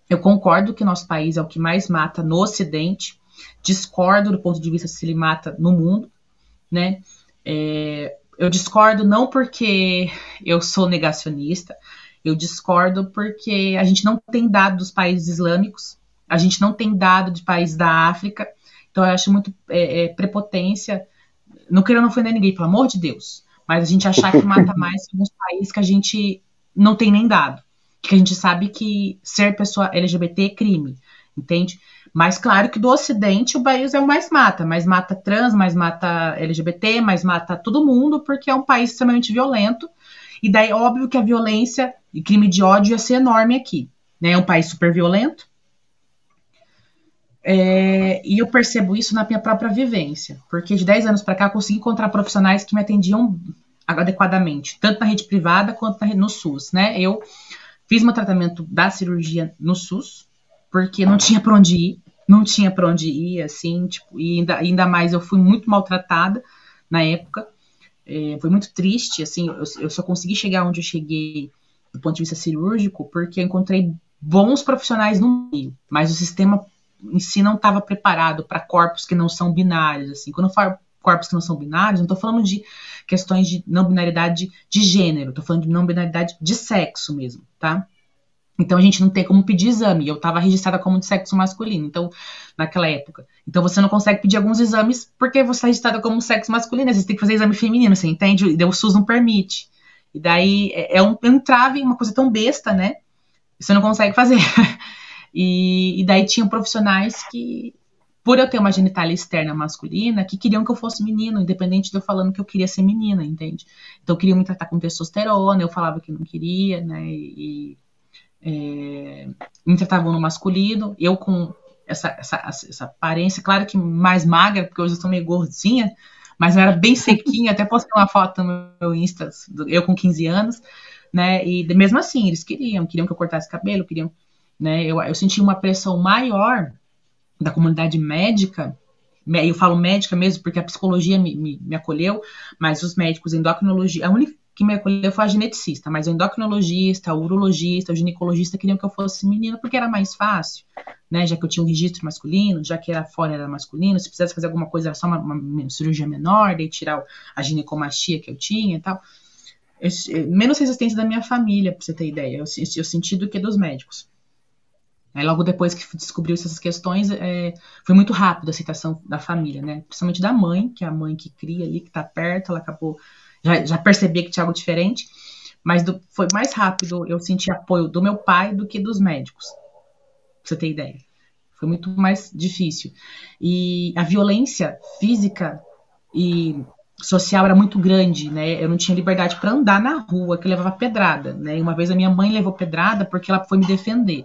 Eu concordo que nosso país é o que mais mata no Ocidente, discordo do ponto de vista se ele mata no mundo, né? Eu discordo não porque eu sou negacionista, eu discordo porque a gente não tem dado dos países islâmicos, a gente não tem dado de países da África, então eu acho muito prepotência, não querendo ofender ninguém, pelo amor de Deus, mas a gente achar que mata mais em alguns países que a gente não tem nem dado, que a gente sabe que ser pessoa LGBT é crime, entende? Mas claro que do Ocidente o país é o mais mata trans, mais mata LGBT, mais mata todo mundo, porque é um país extremamente violento, e daí óbvio que a violência e crime de ódio ia ser enorme aqui, né? É um país super violento, e eu percebo isso na minha própria vivência, porque de 10 anos para cá eu consegui encontrar profissionais que me atendiam adequadamente, tanto na rede privada quanto no SUS, né? Eu fiz meu tratamento da cirurgia no SUS, porque não tinha para onde ir, não tinha para onde ir, assim, tipo, e ainda mais eu fui muito maltratada na época, foi muito triste, assim, eu só consegui chegar onde eu cheguei do ponto de vista cirúrgico porque eu encontrei bons profissionais no meio, mas o sistema em si não estava preparado para corpos que não são binários, assim, quando eu falo corpos que não são binários, não estou falando de questões de não binaridade de gênero, estou falando de não binaridade de sexo mesmo, tá? Então a gente não tem como pedir exame. Eu estava registrada como de sexo masculino, então, naquela época. Então você não consegue pedir alguns exames porque você está registrada como sexo masculino, você tem que fazer exame feminino, você entende? E daí o SUS não permite. E daí é um entrave, uma coisa tão besta, né? Você não consegue fazer. E daí tinham profissionais que, por eu ter uma genitália externa masculina, que queriam que eu fosse menino, independente de eu falando que eu queria ser menina, entende? Então queriam me tratar com testosterona, eu falava que não queria, né? Me tratavam no masculino, eu com essa aparência, claro que mais magra, porque hoje eu sou meio gordinha, mas eu era bem sequinha, até postei uma foto no meu Insta, eu com 15 anos, né, e mesmo assim, eles queriam que eu cortasse cabelo, queriam, né, eu senti uma pressão maior da comunidade médica, eu falo médica mesmo porque a psicologia me acolheu, mas os médicos, endocrinologia, a única que me acolheu foi a geneticista, mas o endocrinologista, o urologista, o ginecologista queriam que eu fosse menina porque era mais fácil, né, já que eu tinha um registro masculino, já que era fora era masculino, se precisasse fazer alguma coisa era só uma cirurgia menor, daí tirar a ginecomastia que eu tinha e tal. Menos resistência da minha família, pra você ter ideia, eu senti do que dos médicos. Aí logo depois que descobriu essas questões, foi muito rápido a aceitação da família, né? Principalmente da mãe, que é a mãe que cria ali, que tá perto, ela acabou, já percebia que tinha algo diferente, mas foi mais rápido eu senti apoio do meu pai do que dos médicos, pra você ter ideia. Foi muito mais difícil. E a violência física e social era muito grande, né? Eu não tinha liberdade para andar na rua, que eu levava pedrada, né? E uma vez a minha mãe levou pedrada porque ela foi me defender.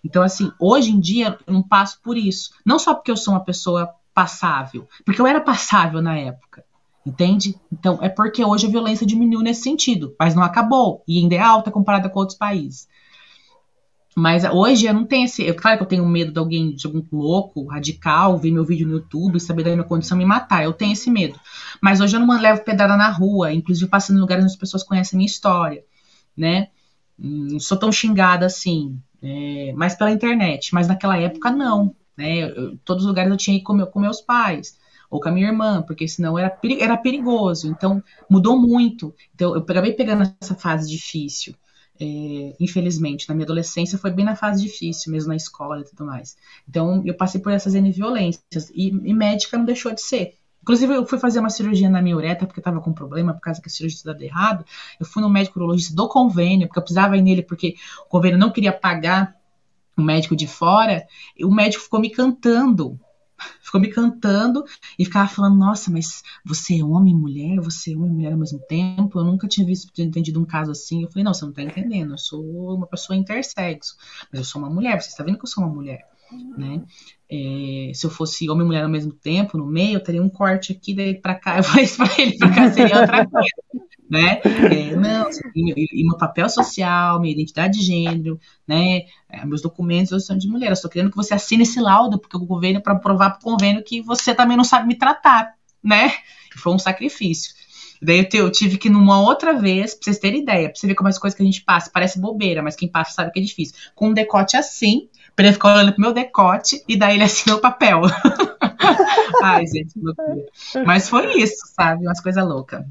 Então, assim, hoje em dia eu não passo por isso. Não só porque eu sou uma pessoa passável, porque eu era passável na época, entende? Então, é porque hoje a violência diminuiu nesse sentido, mas não acabou, e ainda é alta comparada com outros países. Mas hoje eu não tenho claro que eu tenho medo de alguém, de algum louco, radical, ver meu vídeo no YouTube, saber da minha condição me matar. Eu tenho esse medo. Mas hoje eu não levo pedrada na rua, inclusive passando em lugares onde as pessoas conhecem a minha história, né? Não sou tão xingada assim, mas pela internet. Mas naquela época não, né? Todos os lugares eu tinha que ir com meus pais ou com a minha irmã, porque senão era perigoso. Então mudou muito. Então eu acabei pegando essa fase difícil. Infelizmente, na minha adolescência foi bem na fase difícil, mesmo na escola e tudo mais. Então eu passei por essas N violências e médica não deixou de ser. Inclusive, eu fui fazer uma cirurgia na minha uretra porque eu tava com problema, por causa que a cirurgia tinha dado errado. Eu fui no médico urologista do convênio, porque eu precisava ir nele, porque o convênio não queria pagar o médico de fora. E o médico ficou me cantando e ficava falando, nossa, mas você é homem e mulher? Você é homem e mulher ao mesmo tempo? Eu nunca tinha entendido um caso assim. Eu falei, não, você não tá entendendo, eu sou uma pessoa intersexo, mas eu sou uma mulher, você está vendo que eu sou uma mulher, né? Se eu fosse homem e mulher ao mesmo tempo, no meio, eu teria um corte aqui, daí pra cá, eu falei isso pra ele, pra cá seria outra coisa, né? Não, e meu papel social, minha identidade de gênero, né? Meus documentos, eu sou de mulher, eu estou querendo que você assine esse laudo, porque o governo, para provar pro convênio que você também não sabe me tratar, né? Foi um sacrifício. Daí eu tive que ir numa outra vez, pra vocês terem ideia, pra você ver como as coisas que a gente passa, parece bobeira, mas quem passa sabe que é difícil. Com um decote assim, pra ele ficar olhando pro meu decote, e daí ele assinou o papel. Ai, gente, que loucura. Mas foi isso, sabe? Umas coisas loucas.